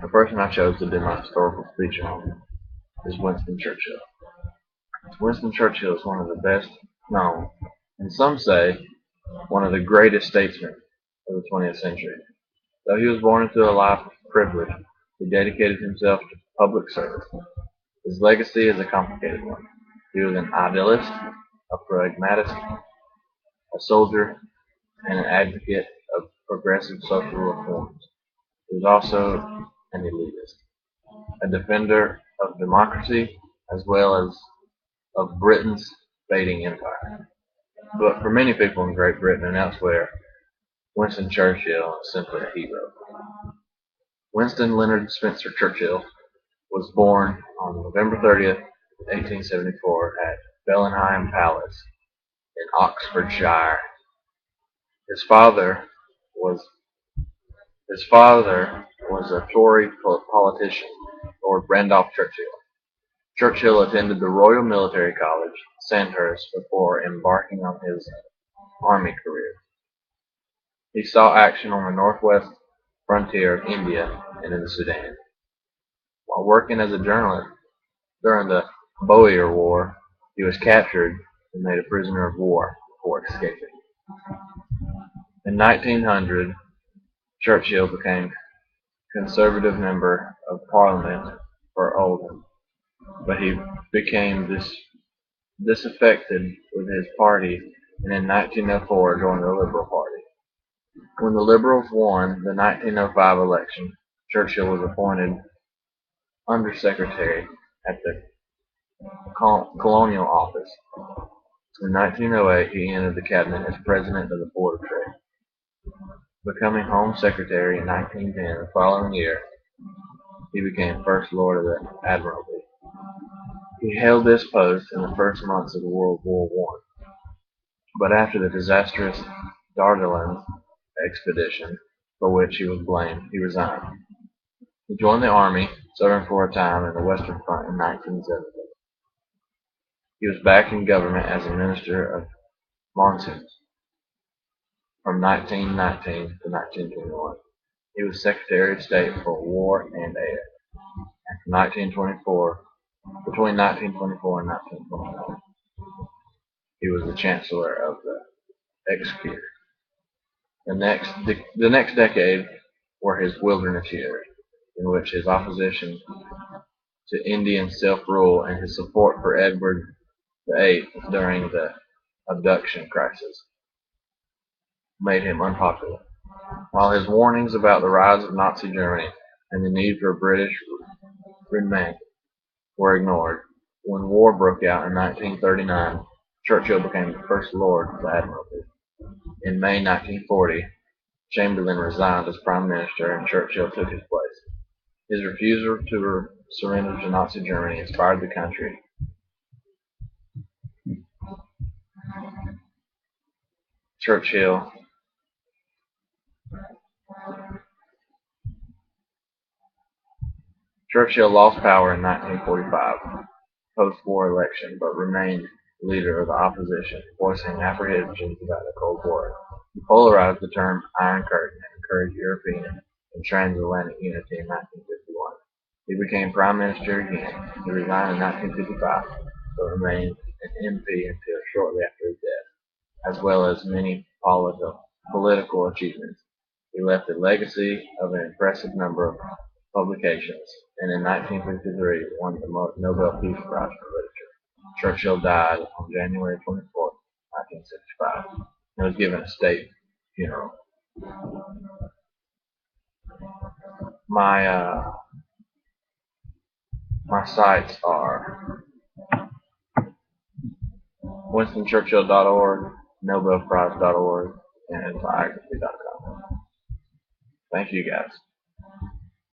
The person I chose to do my historical speech on is Winston Churchill. Winston Churchill is one of the best known, and some say one of the greatest statesmen of the 20th century. Though he was born into a life of privilege, he dedicated himself to public service. His legacy is a complicated one. He was an idealist, a pragmatist, a soldier, and an advocate of progressive social reforms. He was also an elitist, a defender of democracy as well as of Britain's fading empire. But for many people in Great Britain and elsewhere, Winston Churchill is simply a hero. Winston Leonard Spencer Churchill was born on November 30th, 1874 at Bellenheim Palace in Oxfordshire. His father was his father was a Tory politician, Lord Randolph Churchill. Churchill attended the Royal Military College, Sandhurst, before embarking on his army career. He saw action on the northwest frontier of India and in the Sudan. While working as a journalist during the Boer War, he was captured and made a prisoner of war before escaping. In 1900, Churchill became Conservative Member of Parliament for Oldham, but he became disaffected with his party and in 1904 joined the Liberal Party. When the Liberals won the 1905 election, Churchill was appointed Undersecretary at the Colonial Office. In 1908, he entered the cabinet as President of the Board of Trade. Becoming Home Secretary in 1910, the following year, he became First Lord of the Admiralty. He held this post in the first months of World War I, but after the disastrous Dardanelles expedition, for which he was blamed, he resigned. He joined the army, serving for a time in the Western Front in 1970. He was back in government as a Minister of Monsoons from 1919 to 1921. He was Secretary of State for War and Air, and between 1924 and 1929, he was the Chancellor of the Exchequer. The next decade were his wilderness years, in which his opposition to Indian self-rule and his support for Edward VIII during the abduction crisis made him unpopular. While his warnings about the rise of Nazi Germany and the need for British remain were ignored, when war broke out in 1939, Churchill became the First Lord of the Admiralty. In May 1940, Chamberlain resigned as Prime Minister and Churchill took his place. His refusal to surrender to Nazi Germany inspired the country. Churchill Churchill lost power in 1945 post-war election, but remained leader of the opposition, voicing apprehensions about the Cold War. He polarized the term Iron Curtain and encouraged European and transatlantic unity in 1951. He became Prime Minister again. He resigned in 1955, but remained an MP until shortly after his death, as well as many political achievements. He left a legacy of an impressive number of publications, and in 1953 won the Nobel Peace Prize for Literature. Churchill died on January 24th, 1965, and was given a state funeral. My my sites are WinstonChurchill.org, NobelPrize.org, and biography.com. Thank you guys.